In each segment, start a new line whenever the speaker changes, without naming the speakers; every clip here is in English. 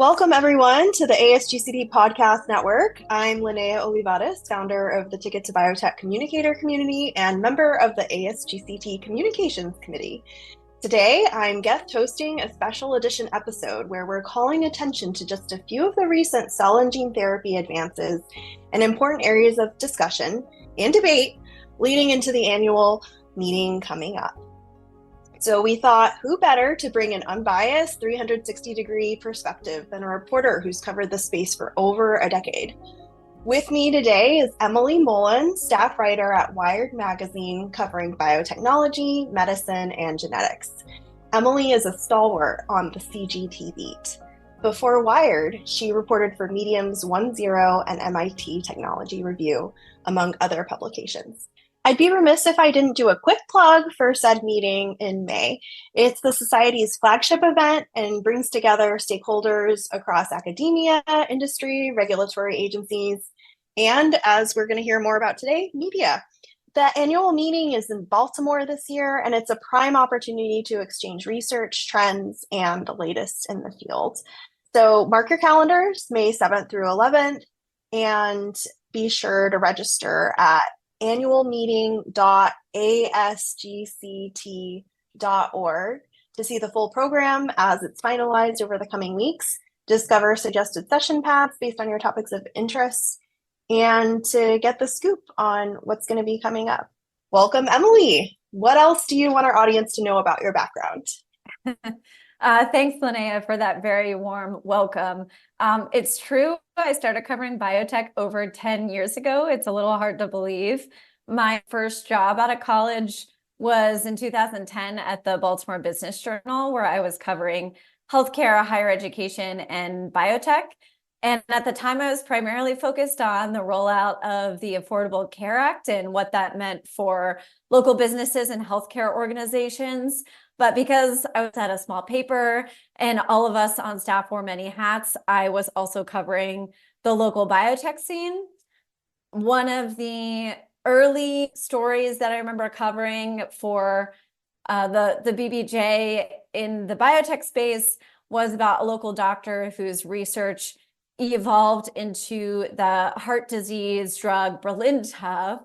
Welcome, everyone, to the ASGCT Podcast Network. I'm Lynnea Olivarez, founder of the Ticket to Biotech Communicator Community and member of the ASGCT Communications Committee. Today, I'm guest hosting a special edition episode where we're calling attention to just a few of the recent cell and gene therapy advances and important areas of discussion and debate leading into the annual meeting coming up. So we thought, who better to bring an unbiased 360-degree perspective than a reporter who's covered the space for over a decade. With me today is Emily Mullin, staff writer at Wired magazine covering biotechnology, medicine, and genetics. Emily is a stalwart on the CGT beat. Before Wired, she reported for Medium's 1.0 and MIT Technology Review, among other publications. I'd be remiss if I didn't do a quick plug for said meeting in May. It's the Society's flagship event and brings together stakeholders across academia, industry, regulatory agencies, and, as we're going to hear more about today, media. The annual meeting is in Baltimore this year, and it's a prime opportunity to exchange research, trends, and the latest in the field. So mark your calendars, May 7th through 11th, and be sure to register at annualmeeting.asgct.org to see the full program as it's finalized over the coming weeks, discover suggested session paths based on your topics of interest, and to get the scoop on what's going to be coming up. Welcome, Emily. What else do you want our audience to know about your background?
Thanks, Lynnea, for that very warm welcome. It's true, I started covering biotech over 10 years ago. It's a little hard to believe. My first job out of college was in 2010 at the Baltimore Business Journal, where I was covering healthcare, higher education, and biotech. And at the time, I was primarily focused on the rollout of the Affordable Care Act and what that meant for local businesses and healthcare organizations. But because I was at a small paper and all of us on staff wore many hats, I was also covering the local biotech scene. One of the early stories that I remember covering for the BBJ in the biotech space was about a local doctor whose research evolved into the heart disease drug Brilinta.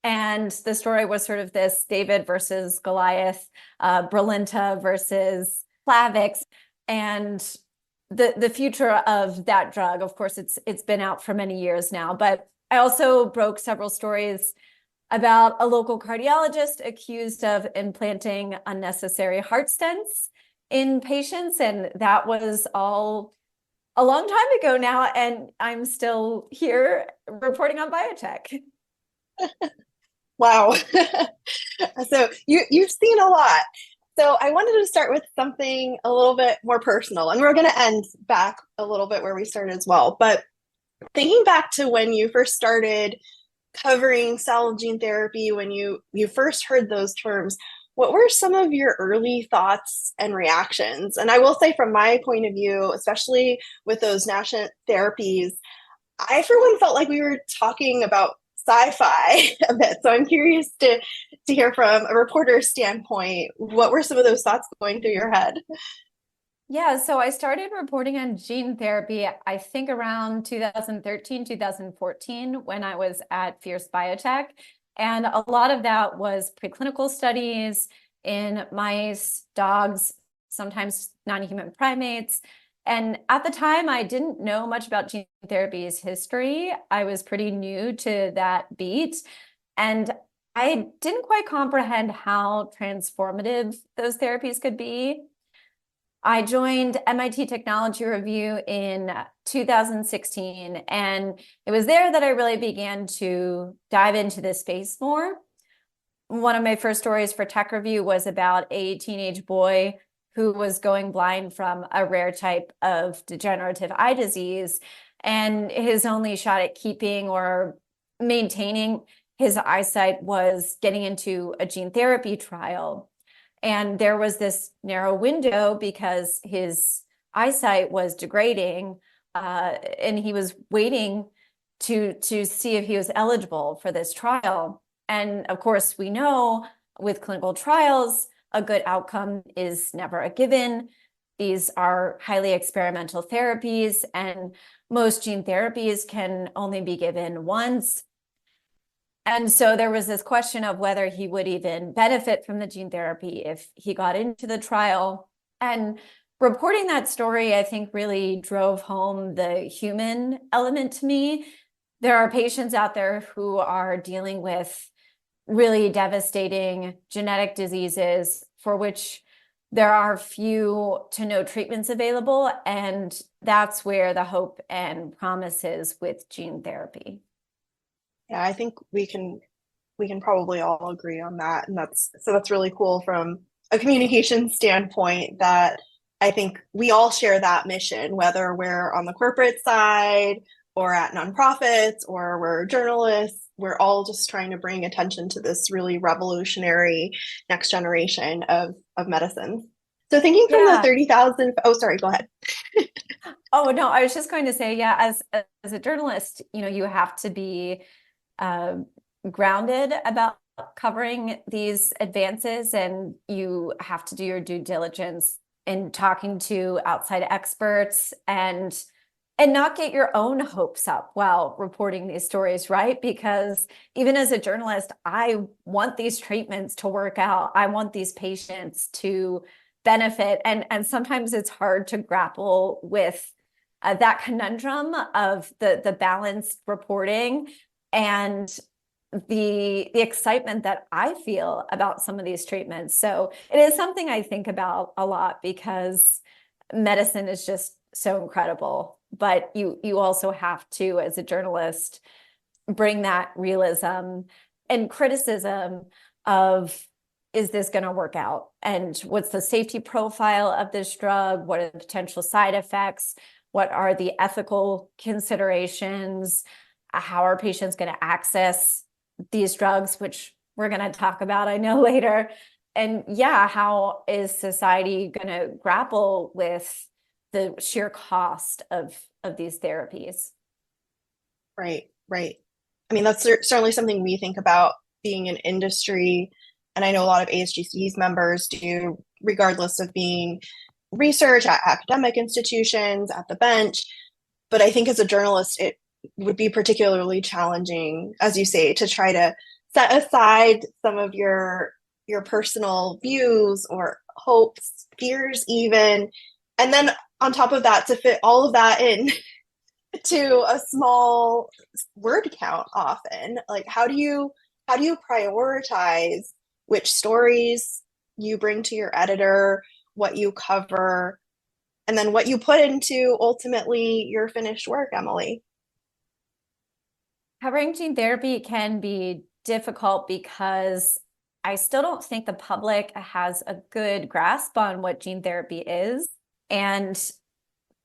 And the story was sort of this David versus Goliath, Brilinta versus Plavix, and the future of that drug. Of course, it's been out for many years now, but I also broke several stories about a local cardiologist accused of implanting unnecessary heart stents in patients, and that was all a long time ago now, and I'm still here reporting on biotech.
Wow. So you've seen a lot. So I wanted to start with something a little bit more personal, and we're going to end back a little bit where we started as well. But thinking back to when you first started covering cell and gene therapy, when you first heard those terms, what were some of your early thoughts and reactions? And I will say, from my point of view, especially with those nascent therapies, I, for one, felt like we were talking about sci-fi a bit. So I'm curious to hear from a reporter's standpoint, what were some of those thoughts going through your head?
Yeah, so I started reporting on gene therapy, I think around 2013, 2014, when I was at Fierce Biotech. And a lot of that was preclinical studies in mice, dogs, sometimes non-human primates. And at the time, I didn't know much about gene therapy's history. I was pretty new to that beat, and I didn't quite comprehend how transformative those therapies could be. I joined MIT Technology Review in 2016, and it was there that I really began to dive into this space more. One of my first stories for Tech Review was about a teenage boy who was going blind from a rare type of degenerative eye disease, and his only shot at keeping or maintaining his eyesight was getting into a gene therapy trial. And there was this narrow window because his eyesight was degrading, and he was waiting to see if he was eligible for this trial. And of course, we know with clinical trials, a good outcome is never a given. these are highly experimental therapies, and most gene therapies can only be given once. And so there was this question of whether he would even benefit from the gene therapy if he got into the trial. And reporting that story, I think, really drove home the human element to me. There are patients out there who are dealing with really devastating genetic diseases for which there are few to no treatments available. And that's where the hope and promise is with gene therapy.
Yeah, I think we can probably all agree on that. And that's really cool from a communication standpoint, that I think we all share that mission, whether we're on the corporate side or at nonprofits or we're journalists. We're all just trying to bring attention to this really revolutionary next generation of medicine. So thinking from the 30,000, oh, sorry, go ahead.
Oh, no, I was just going to say, yeah, as a journalist, you have to be grounded about covering these advances, and you have to do your due diligence in talking to outside experts and not get your own hopes up while reporting these stories, right? Because even as a journalist, I want these treatments to work out. I want these patients to benefit. And sometimes it's hard to grapple with that conundrum of the balanced reporting and the excitement that I feel about some of these treatments. So it is something I think about a lot, because medicine is just so incredible. But you also have to, as a journalist, bring that realism and criticism of, is this going to work out? And what's the safety profile of this drug? What are the potential side effects? What are the ethical considerations? How are patients going to access these drugs, which we're going to talk about, I know, later? And yeah, how is society going to grapple with the sheer cost of these therapies?
Right. I mean, that's certainly something we think about being an industry. And I know a lot of ASGCT's members do, regardless of being research at academic institutions, at the bench. But I think as a journalist, it would be particularly challenging, as you say, to try to set aside some of your personal views or hopes, fears even, and then on top of that, to fit all of that in to a small word count often. Like, how do you prioritize which stories you bring to your editor, what you cover, and then what you put into ultimately your finished work, Emily?
Covering gene therapy can be difficult because I still don't think the public has a good grasp on what gene therapy is. And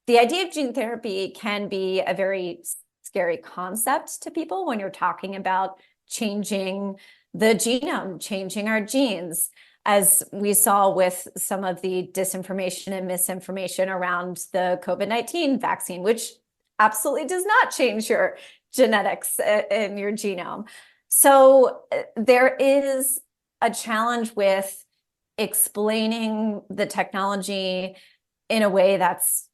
the idea of gene therapy can be a very scary concept to people when you're talking about changing the genome, changing our genes, as we saw with some of the disinformation and misinformation around the COVID-19 vaccine, which absolutely does not change your genetics in your genome. So there is a challenge with explaining the technology in a way that's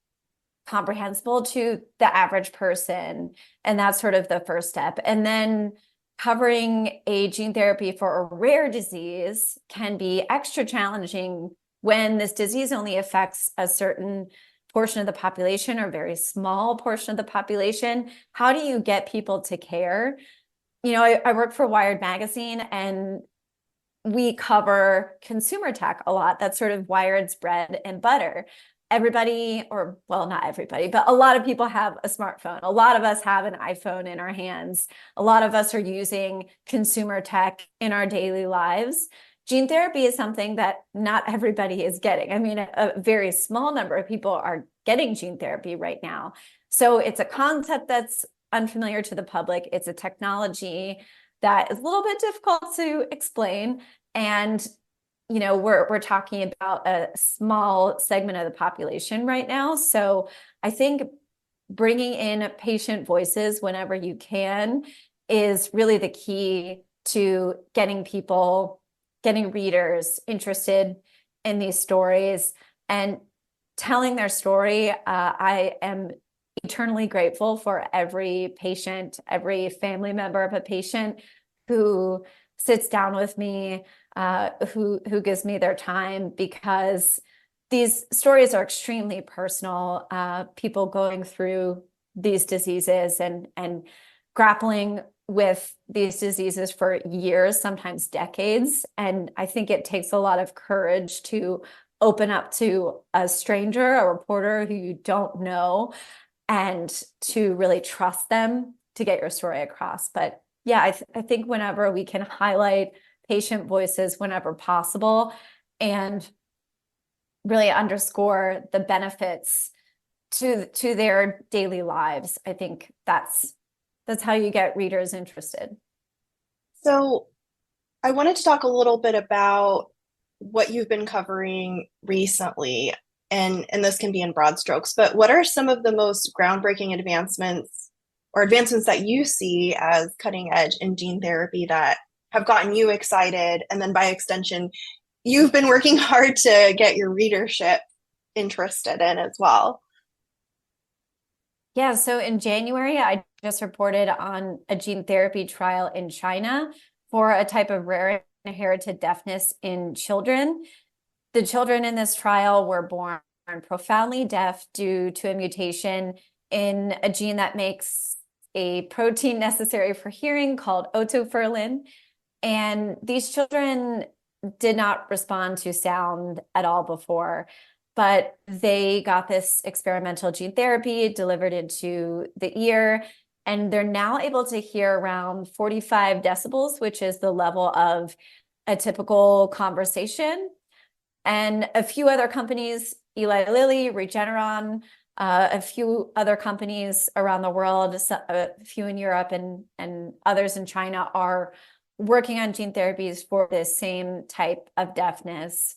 comprehensible to the average person. And that's sort of the first step. And then covering a gene therapy for a rare disease can be extra challenging when this disease only affects a certain portion of the population or a very small portion of the population. How do you get people to care? I work for Wired Magazine, and we cover consumer tech a lot. That's sort of Wired's bread and butter. Everybody, or well, not everybody, but a lot of people have a smartphone. A lot of us have an iPhone in our hands. A lot of us are using consumer tech in our daily lives. Gene therapy is something that not everybody is getting. I mean, a very small number of people are getting gene therapy right now. So it's a concept that's unfamiliar to the public. It's a technology that is a little bit difficult to explain. And we're talking about a small segment of the population right now. So I think bringing in patient voices whenever you can is really the key to getting readers interested in these stories, and telling their story. I am eternally grateful for every patient, every family member of a patient who sits down with me, who gives me their time, because these stories are extremely personal. People going through these diseases and grappling with these diseases for years, sometimes decades. And I think it takes a lot of courage to open up to a stranger, a reporter who you don't know, and to really trust them to get your story across. But yeah, I think whenever we can highlight patient voices whenever possible and really underscore the benefits to their daily lives, I think that's how you get readers interested.
So I wanted to talk a little bit about what you've been covering recently, and this can be in broad strokes, but what are some of the most groundbreaking advancements or advancements that you see as cutting edge in gene therapy that have gotten you excited? And then by extension, you've been working hard to get your readership interested in as well.
Yeah, so in January, I just reported on a gene therapy trial in China for a type of rare inherited deafness in children. The children in this trial were born profoundly deaf due to a mutation in a gene that makes a protein necessary for hearing called otoferlin. And these children did not respond to sound at all before, but they got this experimental gene therapy delivered into the ear, and they're now able to hear around 45 decibels, which is the level of a typical conversation. And a few other companies, Eli Lilly, Regeneron, a few other companies around the world, a few in Europe and others in China, are working on gene therapies for this same type of deafness.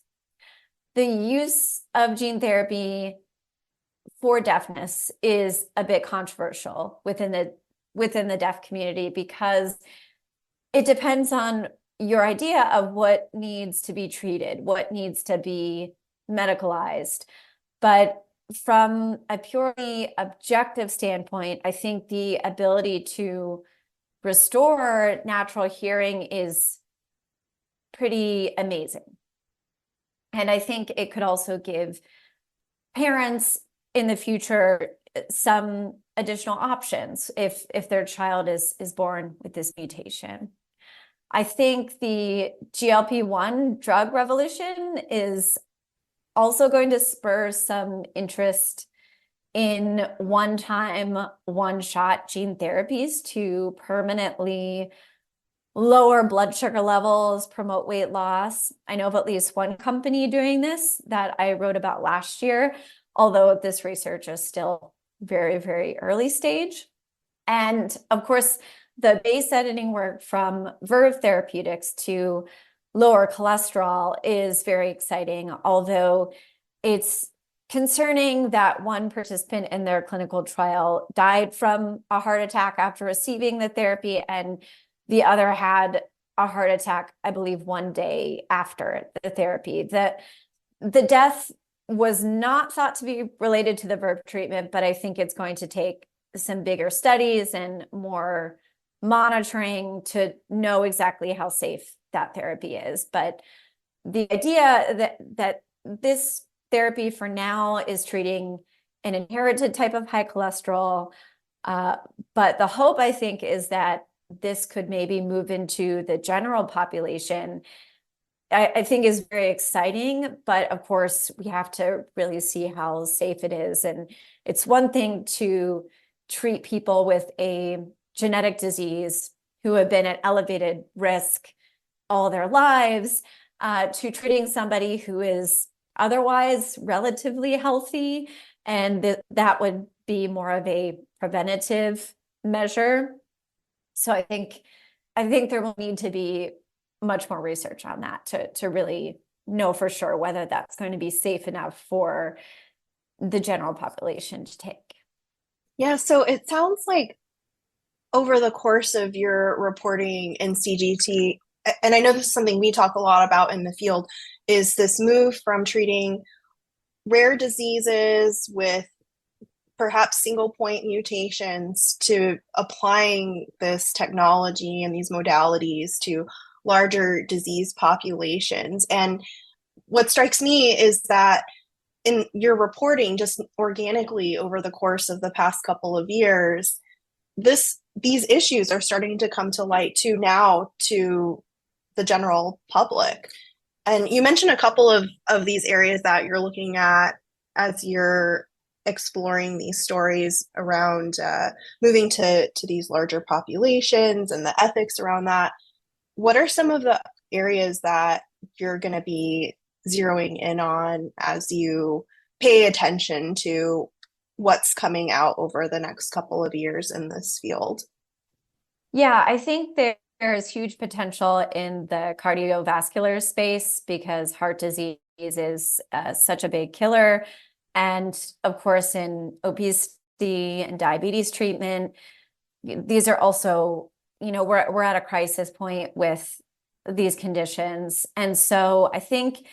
The use of gene therapy for deafness is a bit controversial within the deaf community, because it depends on your idea of what needs to be treated, what needs to be medicalized. But from a purely objective standpoint, I think the ability to restore natural hearing is pretty amazing. And I think it could also give parents in the future some additional options if their child is born with this mutation. I think the GLP-1 drug revolution is also going to spur some interest in one-time, one-shot gene therapies to permanently lower blood sugar levels, promote weight loss. I know of at least one company doing this that I wrote about last year, although this research is still very, very early stage. And of course, the base editing work from Verve Therapeutics to lower cholesterol is very exciting, although it's concerning that one participant in their clinical trial died from a heart attack after receiving the therapy, and the other had a heart attack, I believe, one day after the therapy. The death was not thought to be related to the Verve treatment, but I think it's going to take some bigger studies and more monitoring to know exactly how safe that therapy is. But the idea that this therapy for now is treating an inherited type of high cholesterol, but the hope, I think, is that this could maybe move into the general population, I think is very exciting. But of course, we have to really see how safe it is. And it's one thing to treat people with a genetic disease who have been at elevated risk all their lives, to treating somebody who is otherwise relatively healthy. And that would be more of a preventative measure. So I think there will need to be much more research on that to really know for sure whether that's going to be safe enough for the general population to take.
Yeah, so it sounds like over the course of your reporting in CGT, and I know this is something we talk a lot about in the field, is this move from treating rare diseases with perhaps single point mutations to applying this technology and these modalities to larger disease populations. And what strikes me is that in your reporting, just organically over the course of the past couple of years, these issues are starting to come to light too now to the general public. And you mentioned a couple of these areas that you're looking at as you're exploring these stories around moving to these larger populations and the ethics around that. What are some of the areas that you're going to be zeroing in on as you pay attention to what's coming out over the next couple of years in this field?
Yeah, I think there's huge potential in the cardiovascular space because heart disease is such a big killer. And of course, in obesity and diabetes treatment, these are also, we're at a crisis point with these conditions. And so I think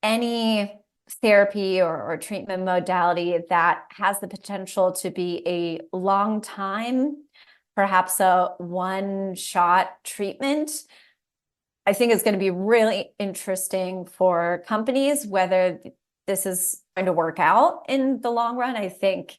any therapy or treatment modality that has the potential to be a long time, perhaps a one-shot treatment, I think is going to be really interesting for companies, whether this is going to work out in the long run. I think,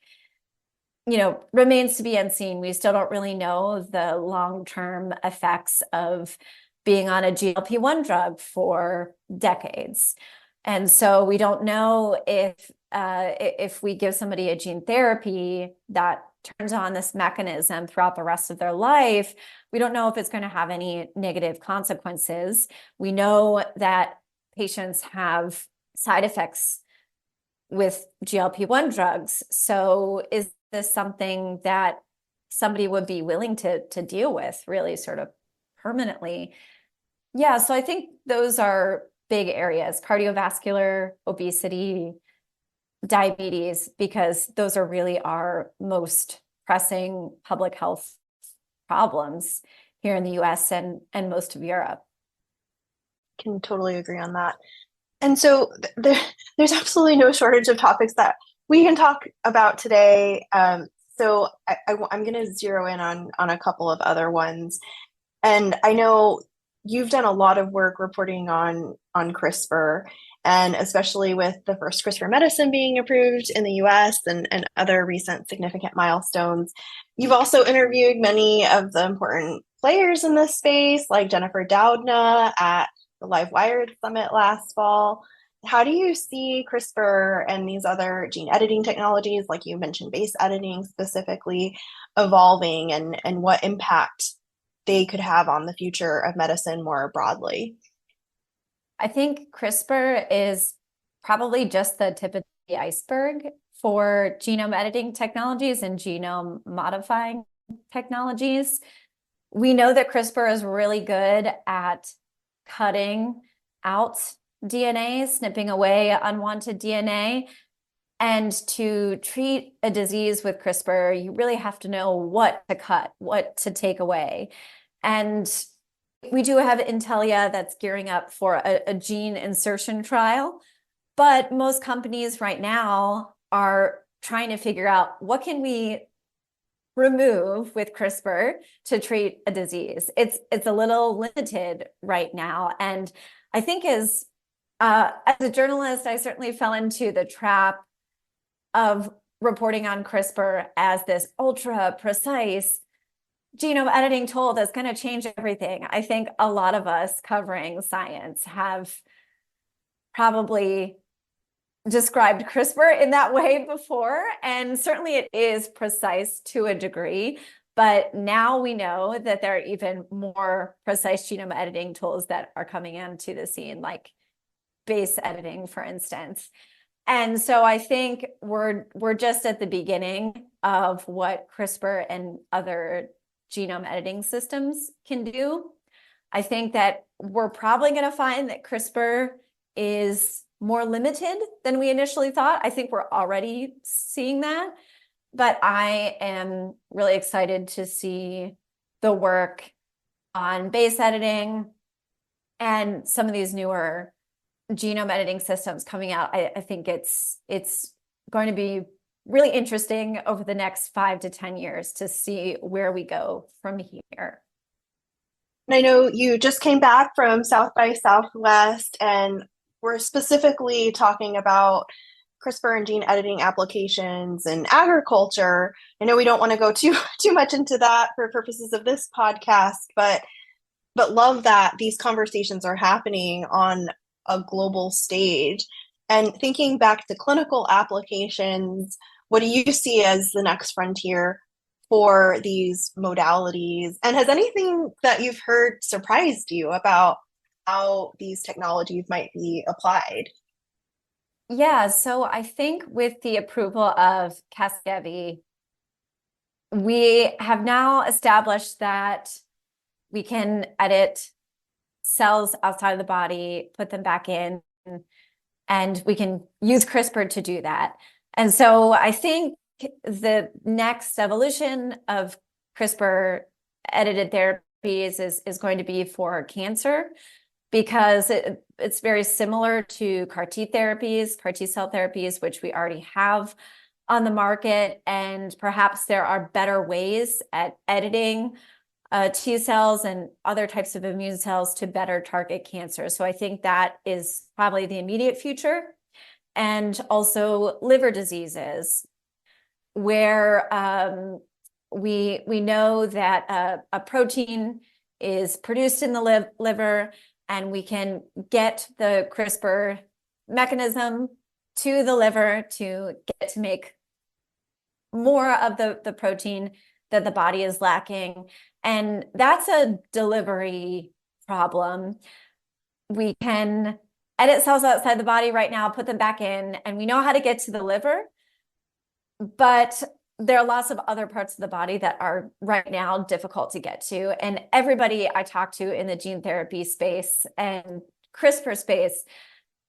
remains to be unseen. We still don't really know the long-term effects of being on a GLP-1 drug for decades. And so we don't know if we give somebody a gene therapy that turns on this mechanism throughout the rest of their life, we don't know if it's going to have any negative consequences. We know that patients have side effects with GLP-1 drugs. So is this something that somebody would be willing to deal with really sort of permanently? Yeah, so I think those are big areas: cardiovascular, obesity, diabetes, because those are really our most pressing public health problems here in the US and most of Europe.
Can totally agree on that. And so there's absolutely no shortage of topics that we can talk about today. So I'm going to zero in on a couple of other ones. And I know you've done a lot of work reporting on CRISPR, and especially with the first CRISPR medicine being approved in the US and other recent significant milestones. You've also interviewed many of the important players in this space, like Jennifer Doudna at the Live Wired Summit last fall. How do you see CRISPR and these other gene editing technologies, like you mentioned base editing specifically, evolving, and what impact they could have on the future of medicine more broadly?
I think CRISPR is probably just the tip of the iceberg for genome editing technologies and genome modifying technologies. We know that CRISPR is really good at cutting out DNA, snipping away unwanted DNA. And to treat a disease with CRISPR, you really have to know what to cut, what to take away. And we do have Intellia that's gearing up for a gene insertion trial, but most companies right now are trying to figure out what can we remove with CRISPR to treat a disease. It's a little limited right now. And I think as a journalist, I certainly fell into the trap of reporting on CRISPR as this ultra precise genome editing tool that's going to change everything. I think a lot of us covering science have probably described CRISPR in that way before, and certainly it is precise to a degree, but now we know that there are even more precise genome editing tools that are coming into the scene, like base editing, for instance. And so I think we're just at the beginning of what CRISPR and other genome editing systems can do. I think that we're probably going to find that CRISPR is more limited than we initially thought. I think we're already seeing that, but I am really excited to see the work on base editing and some of these newer genome editing systems coming out, I think it's going to be really interesting over the next 5 to 10 years to see where we go from here.
And I know you just came back from South by Southwest, and we're specifically talking about CRISPR and gene editing applications in agriculture. I know we don't want to go too much into that for purposes of this podcast, but love that these conversations are happening on a global stage. And thinking back to clinical applications, what do you see as the next frontier for these modalities? And has anything that you've heard surprised you about how these technologies might be applied?
Yeah, so I think with the approval of Casgevy, we have now established that we can edit cells outside of the body, put them back in, and we can use CRISPR to do that. And so I think the next evolution of CRISPR edited therapies is going to be for cancer, because it's very similar to CAR T therapies, CAR T cell therapies, which we already have on the market. And perhaps there are better ways at editing T cells and other types of immune cells to better target cancer. So I think that is probably the immediate future. And also liver diseases, where we know that a protein is produced in the liver, and we can get the CRISPR mechanism to the liver to get to make more of the protein that the body is lacking. And that's a delivery problem. We can edit cells outside the body right now, put them back in, and we know how to get to the liver. But there are lots of other parts of the body that are right now difficult to get to. And everybody I talk to in the gene therapy space and CRISPR space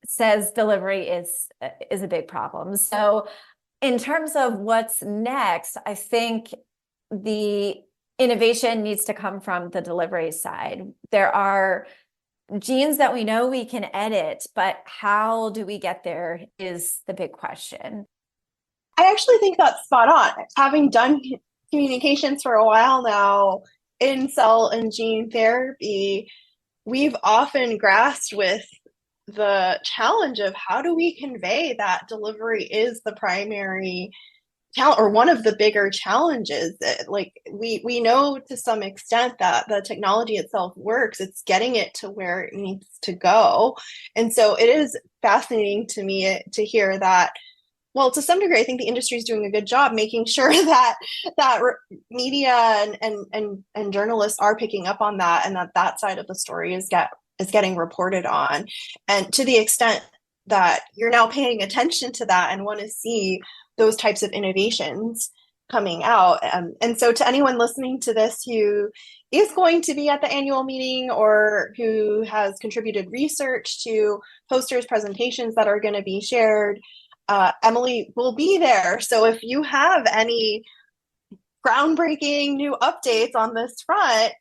says delivery is a big problem. So in terms of what's next, I think the innovation needs to come from the delivery side. There are genes that we know we can edit, but how do we get there is the big question.
I actually think that's spot on. Having done communications for a while now in cell and gene therapy, we've often grasped with the challenge of how do we convey that delivery is the primary challenge, or one of the bigger challenges. Like we know to some extent that the technology itself works. It's getting it to where it needs to go. And so it is fascinating to me to hear that. Well, to some degree, I think the industry is doing a good job making sure that media and journalists are picking up on that, and that side of the story is getting reported on. And to the extent that you're now paying attention to that and want to see those types of innovations coming out. And so to anyone listening to this who is going to be at the annual meeting or who has contributed research to posters, presentations that are going to be shared, Emily will be there. So if you have any groundbreaking new updates on this front,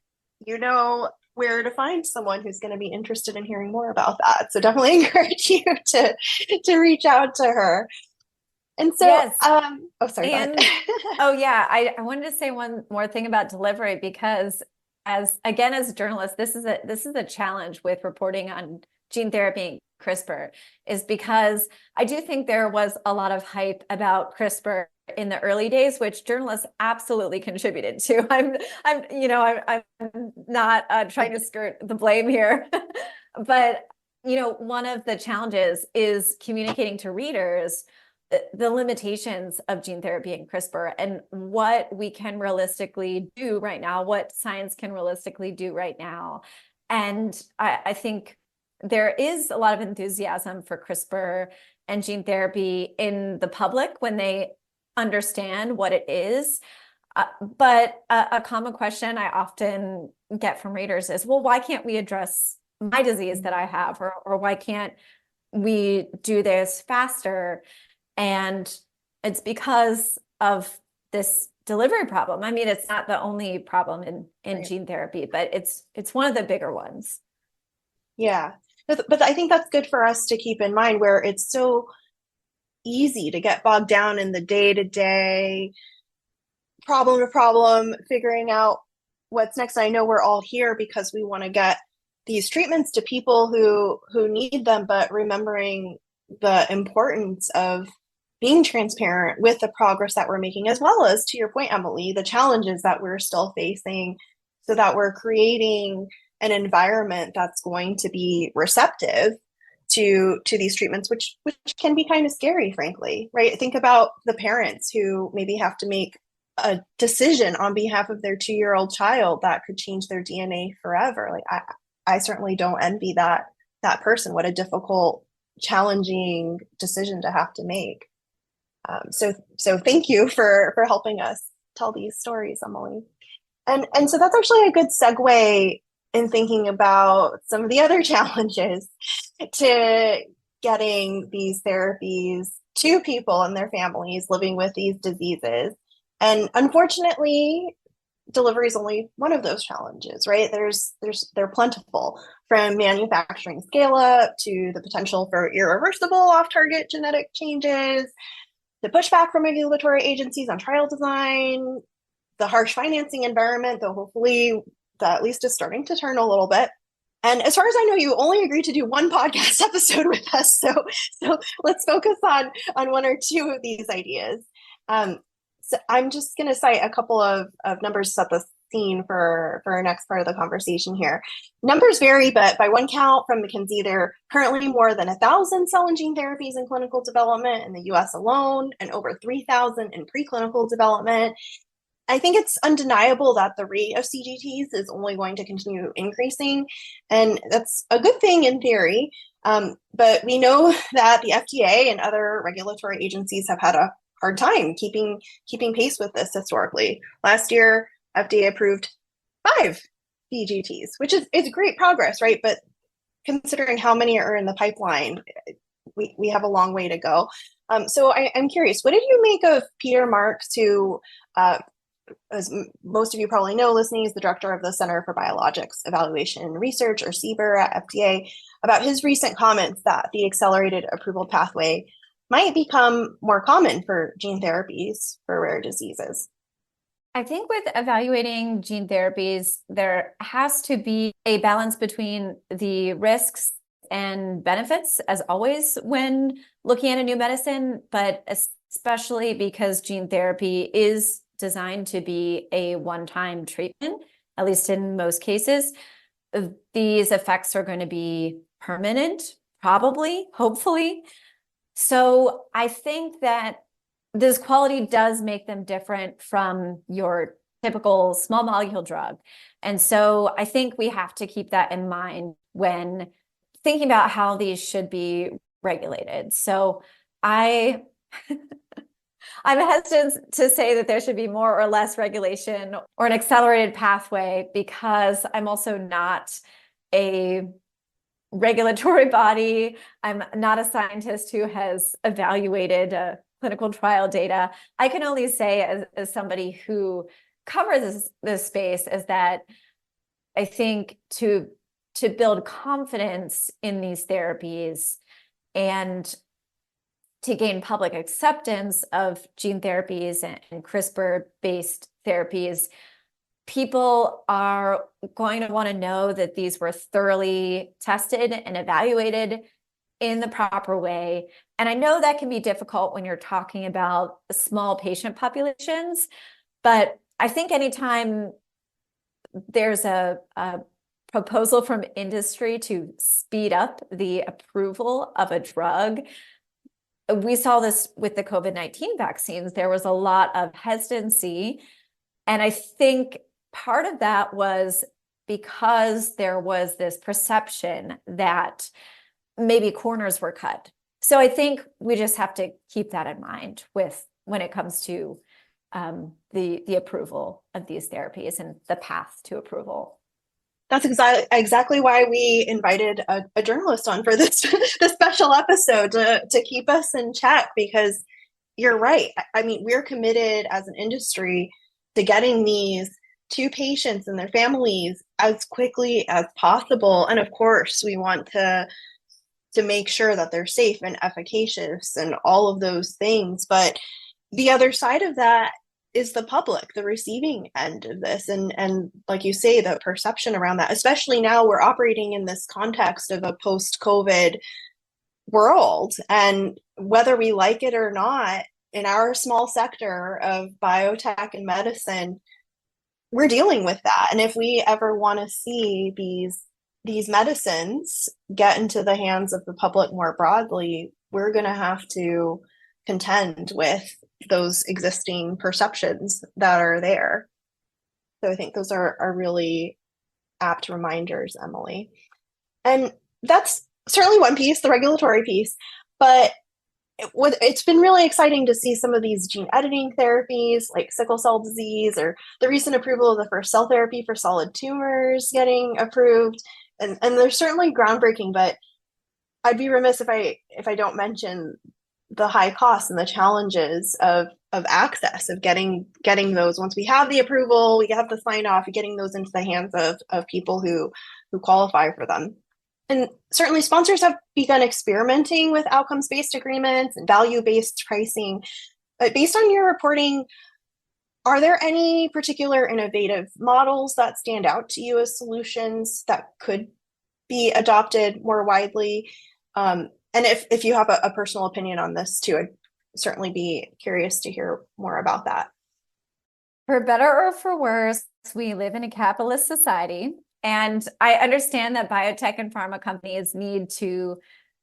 you know where to find someone who's going to be interested in hearing more about that. So definitely encourage you to reach out to her. And so,
yes.
Oh, sorry.
Oh yeah, I wanted to say one more thing about delivery, because as a journalist, this is a challenge with reporting on gene therapy and CRISPR, is because I do think there was a lot of hype about CRISPR in the early days, which journalists absolutely contributed to. I'm not trying to skirt the blame here, but one of the challenges is communicating to readers the limitations of gene therapy and CRISPR, and what we can realistically do right now, what science can realistically do right now. And I think there is a lot of enthusiasm for CRISPR and gene therapy in the public when they understand what it is. But a common question I often get from readers is, well, why can't we address my disease that I have? Or why can't we do this faster? And it's because of this delivery problem. I mean, it's not the only problem in
Right.
gene therapy, but it's one of the bigger ones.
Yeah. But I think that's good for us to keep in mind, where it's so easy to get bogged down in the day-to-day, problem to problem, figuring out what's next. I know we're all here because we want to get these treatments to people who need them, but remembering the importance of being transparent with the progress that we're making, as well as, to your point, Emily, the challenges that we're still facing, so that we're creating an environment that's going to be receptive to these treatments, which can be kind of scary, frankly, right? Think about the parents who maybe have to make a decision on behalf of their 2-year-old child that could change their DNA forever. Like, I certainly don't envy that person. What a difficult, challenging decision to have to make. So thank you for helping us tell these stories, Emily. And so that's actually a good segue in thinking about some of the other challenges to getting these therapies to people and their families living with these diseases. And unfortunately, delivery is only one of those challenges, right? They're plentiful, from manufacturing scale up to the potential for irreversible off-target genetic changes, the pushback from regulatory agencies on trial design, the harsh financing environment, though hopefully that at least is starting to turn a little bit. And as far as I know, you only agreed to do one podcast episode with us, so let's focus on one or two of these ideas. So I'm just going to cite a couple of numbers to set the scene for our next part of the conversation here. Numbers vary, but by one count from McKinsey, there are currently more than 1,000 cell and gene therapies in clinical development in the US alone, and over 3,000 in preclinical development. I think it's undeniable that the rate of CGTs is only going to continue increasing, and that's a good thing in theory. But we know that the FDA and other regulatory agencies have had a hard time keeping pace with this historically. Last year, FDA approved 5 CGTs, which is great progress, right? But considering how many are in the pipeline, we have a long way to go. So I'm curious, what did you make of Peter Marks, who, as most of you probably know listening, is the director of the Center for Biologics Evaluation and Research, or CBER, at FDA, about his recent comments that the accelerated approval pathway might become more common for gene therapies for rare diseases?
I think with evaluating gene therapies, there has to be a balance between the risks and benefits, as always, when looking at a new medicine, but especially because gene therapy is designed to be a one-time treatment, at least in most cases. These effects are going to be permanent, probably, hopefully. So I think that this quality does make them different from your typical small molecule drug. And so I think we have to keep that in mind when thinking about how these should be regulated. So I'm hesitant to say that there should be more or less regulation or an accelerated pathway, because I'm also not a regulatory body. I'm not a scientist who has evaluated clinical trial data. I can only say, as somebody who covers this space, is that I think to build confidence in these therapies and to gain public acceptance of gene therapies and CRISPR-based therapies, people are going to want to know that these were thoroughly tested and evaluated in the proper way. And I know that can be difficult when you're talking about small patient populations, but I think anytime there's a proposal from industry to speed up the approval of a drug, we saw this with the COVID-19 vaccines. There was a lot of hesitancy. And I think part of that was because there was this perception that maybe corners were cut. So I think we just have to keep that in mind when it comes to the approval of these therapies and the path to approval.
That's exactly why we invited a journalist on for this special episode, to keep us in check, because you're right. I mean, we're committed as an industry to getting these to patients and their families as quickly as possible. And of course, we want to make sure that they're safe and efficacious and all of those things. But the other side of that is the public, the receiving end of this. And like you say, the perception around that, especially now we're operating in this context of a post-COVID world. And whether we like it or not, in our small sector of biotech and medicine, we're dealing with that. And if we ever want to see these medicines get into the hands of the public more broadly, we're going to have to contend with those existing perceptions that are there. So I think those are really apt reminders, Emily. And that's certainly one piece, the regulatory piece, but it's been really exciting to see some of these gene editing therapies like sickle cell disease, or the recent approval of the first cell therapy for solid tumors getting approved. And they're certainly groundbreaking, but I'd be remiss if I don't mention the high costs and the challenges of access, of getting those. Once we have the approval, we have the sign off, getting those into the hands of people who qualify for them. And certainly sponsors have begun experimenting with outcomes-based agreements and value-based pricing. But based on your reporting, are there any particular innovative models that stand out to you as solutions that could be adopted more widely? And if you have a personal opinion on this too, I'd certainly be curious to hear more about that.
For better or for worse, we live in a capitalist society. And I understand that biotech and pharma companies need to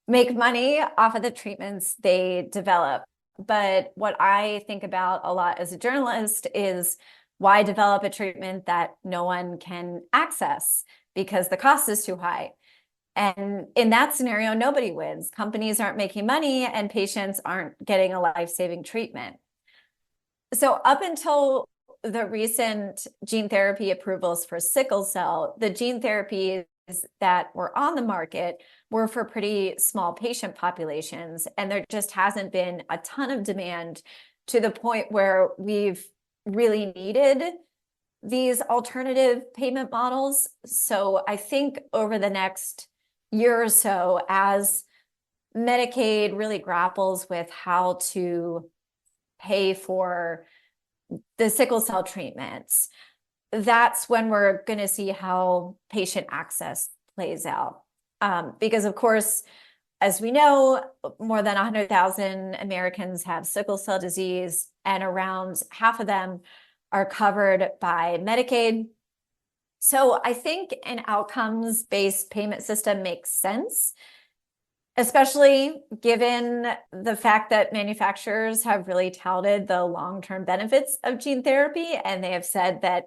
make money off of the treatments they develop. But what I think about a lot as a journalist is, why develop a treatment that no one can access because the cost is too high? And in that scenario, nobody wins. Companies aren't making money and patients aren't getting a life-saving treatment. So up until the recent gene therapy approvals for sickle cell, the gene therapies that were on the market were for pretty small patient populations, and there just hasn't been a ton of demand to the point where we've really needed these alternative payment models. So I think over the next year or so, as Medicaid really grapples with how to pay for the sickle cell treatments, that's when we're going to see how patient access plays out. Because of course, as we know, more than 100,000 Americans have sickle cell disease, and around half of them are covered by Medicaid. So I think an outcomes-based payment system makes sense, especially given the fact that manufacturers have really touted the long-term benefits of gene therapy, and they have said that,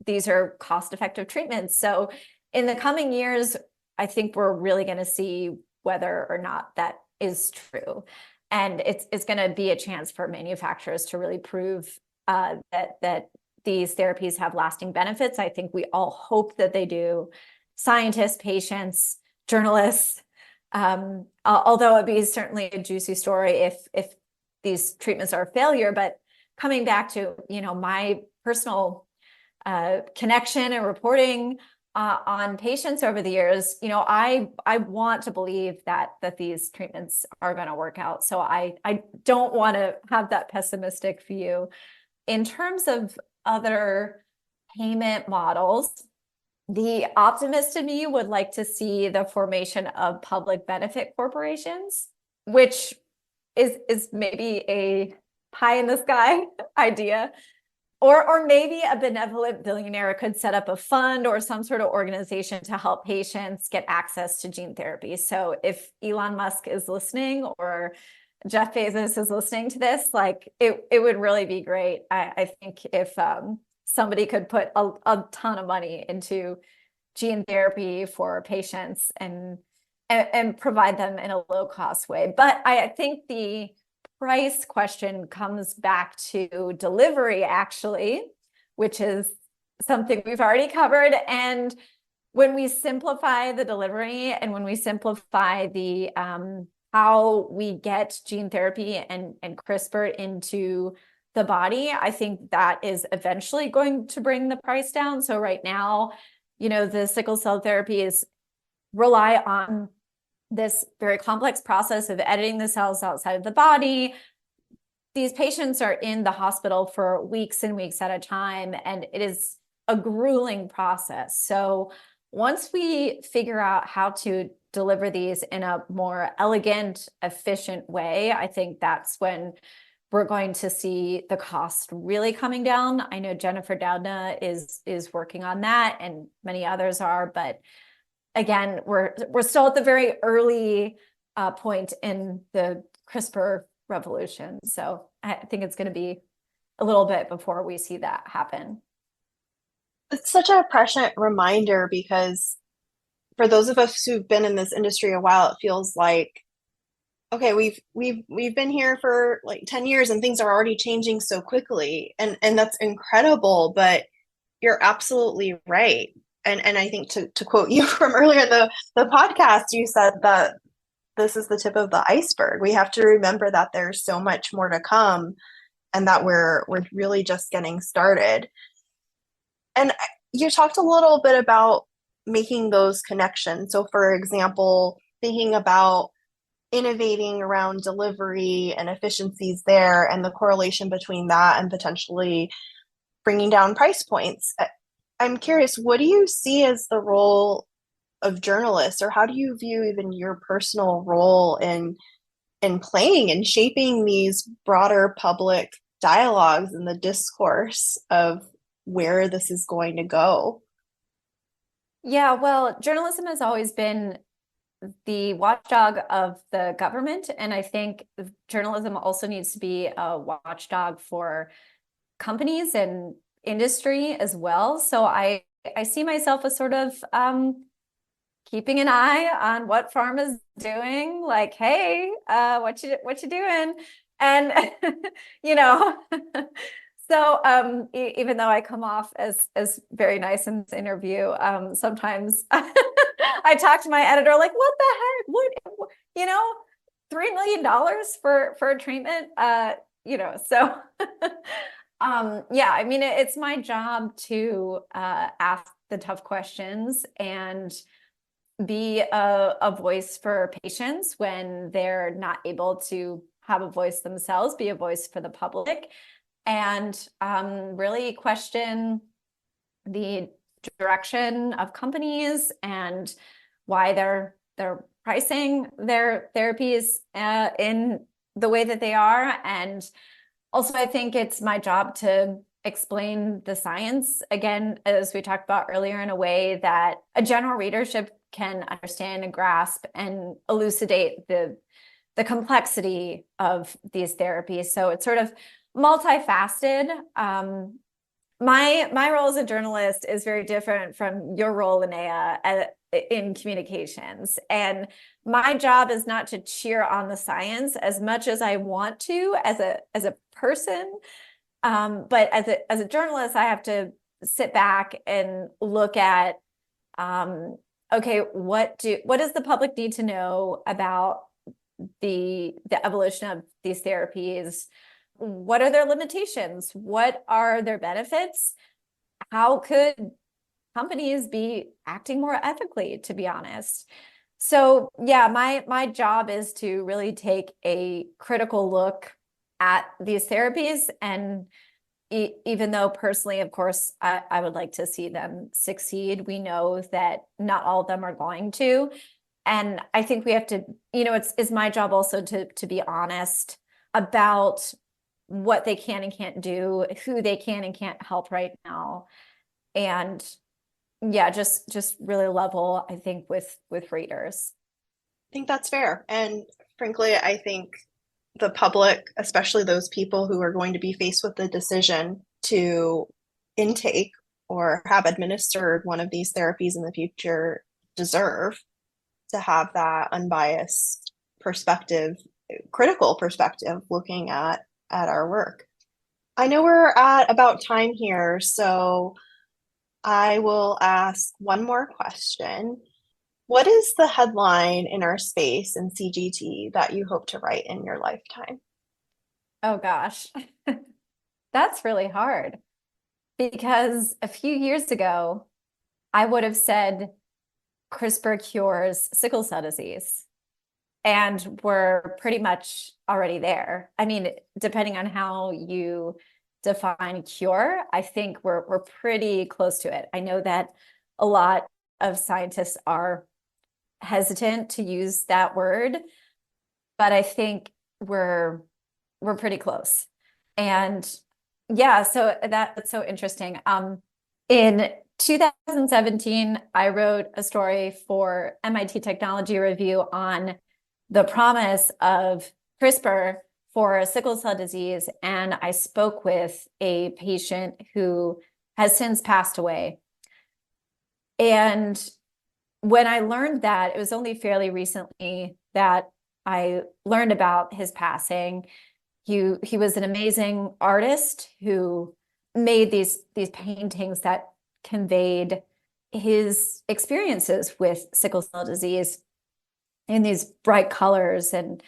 these are cost-effective treatments. So in the coming years, I think we're really going to see whether or not that is true. And it's going to be a chance for manufacturers to really prove that these therapies have lasting benefits. I think we all hope that they do. Scientists, patients, journalists, although it'd be certainly a juicy story if these treatments are a failure. But coming back to my personal connection and reporting on patients over the years, I want to believe that these treatments are going to work out. So I don't want to have that pessimistic view. In terms of other payment models, the optimist in me would like to see the formation of public benefit corporations, which is maybe a pie in the sky idea. Or maybe a benevolent billionaire could set up a fund or some sort of organization to help patients get access to gene therapy. So if Elon Musk is listening, or Jeff Bezos is listening to this, it would really be great. I think if somebody could put a ton of money into gene therapy for patients and provide them in a low-cost way. But I think the price question comes back to delivery, actually, which is something we've already covered. And when we simplify the delivery, and when we simplify the how we get gene therapy and CRISPR into the body, I think that is eventually going to bring the price down. So right now, the sickle cell therapies rely on this very complex process of editing the cells outside of the body. These patients are in the hospital for weeks and weeks at a time, and it is a grueling process. So once we figure out how to deliver these in a more elegant, efficient way, I think that's when we're going to see the cost really coming down. I know Jennifer Doudna is working on that, and many others are, but again, we're still at the very early point in the CRISPR revolution. So I think it's going to be a little bit before we see that happen.
It's such a prescient reminder because for those of us who've been in this industry a while, it feels like, okay, we've been here for like 10 years and things are already changing so quickly. And that's incredible, but you're absolutely right. And I think to quote you from earlier in the podcast, you said that this is the tip of the iceberg. We have to remember that there's so much more to come and that we're really just getting started. And you talked a little bit about making those connections. So for example, thinking about innovating around delivery and efficiencies there and the correlation between that and potentially bringing down price points. I'm curious, what do you see as the role of journalists, or how do you view even your personal role in playing and shaping these broader public dialogues and the discourse of where this is going to go?
Yeah, well, journalism has always been the watchdog of the government, and I think journalism also needs to be a watchdog for companies and industry as well. So I see myself as sort of keeping an eye on what pharma is doing, like, hey, what you doing? And so even though I come off as very nice in this interview, sometimes I talk to my editor like, what the heck? What $3 million for a treatment? So yeah, I mean, it's my job to ask the tough questions and be a voice for patients when they're not able to have a voice themselves, be a voice for the public, and really question the direction of companies and why they're pricing their therapies in the way that they are. And also, I think it's my job to explain the science, again, as we talked about earlier, in a way that a general readership can understand and grasp and elucidate the complexity of these therapies. So it's sort of multifaceted. My role as a journalist is very different from your role, Lynnea, in communications. And my job is not to cheer on the science as much as I want to as a person. But as a journalist, I have to sit back and look at, okay, what does the public need to know about the evolution of these therapies? What are their limitations? What are their benefits? How could companies be acting more ethically, to be honest? So yeah, my job is to really take a critical look at these therapies. And even though personally, of course, I would like to see them succeed, we know that not all of them are going to. And I think we have to, it's my job also to be honest about what they can and can't do, who they can and can't help right now. And yeah, just really level, I think, with readers.
I think that's fair. And frankly, I think the public, especially those people who are going to be faced with the decision to intake or have administered one of these therapies in the future, deserve to have that unbiased perspective, critical perspective, looking at our work. I know we're at about time here, so I will ask one more question. What is the headline in our space in CGT that you hope to write in your lifetime?
Oh gosh. That's really hard because a few years ago, I would have said CRISPR cures sickle cell disease, and we're pretty much already there. I mean, depending on how you define cure, I think we're pretty close to it. I know that a lot of scientists are hesitant to use that word, but I think we're pretty close. And yeah, so that's so interesting. In 2017, I wrote a story for MIT Technology Review on the promise of CRISPR for sickle cell disease, and I spoke with a patient who has since passed away. And when I learned that, it was only fairly recently that I learned about his passing. He was an amazing artist who made these paintings that conveyed his experiences with sickle cell disease in these bright colors, and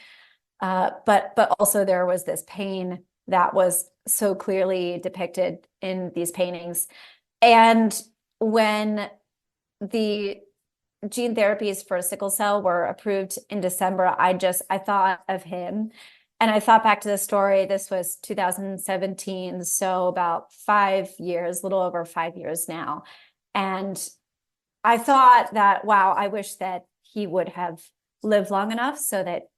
but also there was this pain that was so clearly depicted in these paintings. And when the gene therapies for sickle cell were approved in December, I thought of him. And I thought back to the story. This was 2017, so about 5 years, a little over 5 years now. And I thought that, wow, I wish that he would have lived long enough so that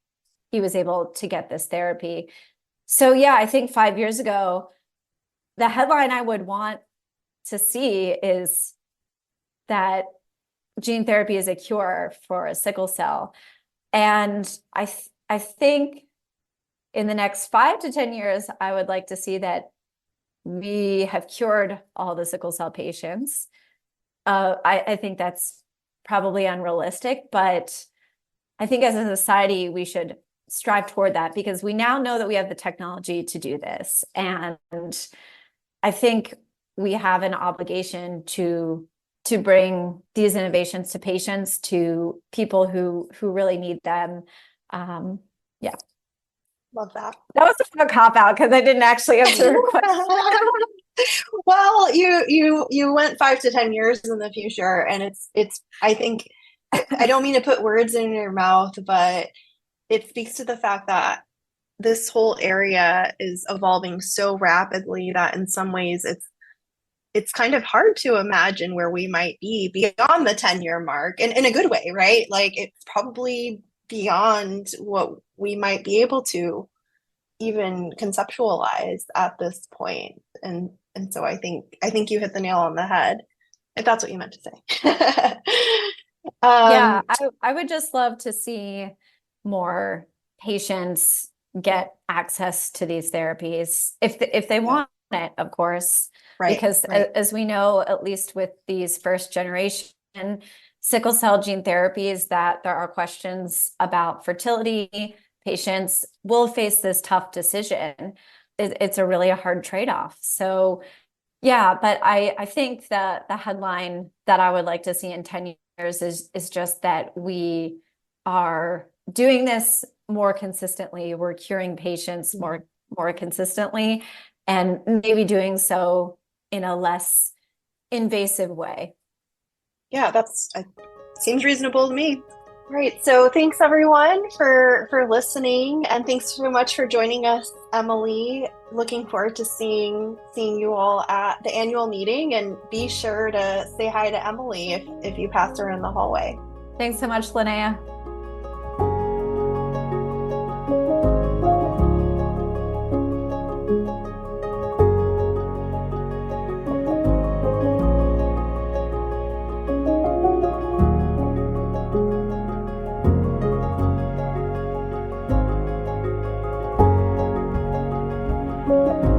he was able to get this therapy. So yeah, I think 5 years ago, the headline I would want to see is that gene therapy is a cure for sickle cell. And I think in the next 5 to 10 years, I would like to see that we have cured all the sickle cell patients. I think that's probably unrealistic, but I think as a society, we should strive toward that because we now know that we have the technology to do this. And I think we have an obligation to bring these innovations to patients, to people who really need them. Yeah.
Love that.
That was a cop-out because I didn't actually answer your question.
Well, you went 5 to 10 years in the future, and it's I think I don't mean to put words in your mouth, but it speaks to the fact that this whole area is evolving so rapidly that in some ways it's kind of hard to imagine where we might be beyond the 10-year mark, and in a good way, right? Like it's probably beyond what we might be able to even conceptualize at this point. And so I think you hit the nail on the head, if that's what you meant to say.
Yeah, I would just love to see more patients get access to these therapies if they want it, of course.
Right,
because
right.
as we know, at least with these first generation sickle cell gene therapies, that there are questions about fertility. Patients will face this tough decision. It's a really hard trade-off. So yeah, but I think that the headline that I would like to see in 10 years is just that we are doing this more consistently. We're curing patients more consistently, and maybe doing so in a less invasive way.
Yeah, that's seems reasonable to me. Right. So thanks everyone for listening, and thanks so much for joining us, Emily. Looking forward to seeing you all at the annual meeting, and be sure to say hi to Emily if you pass her in the hallway.
Thanks so much, Lynnea.
Thank you.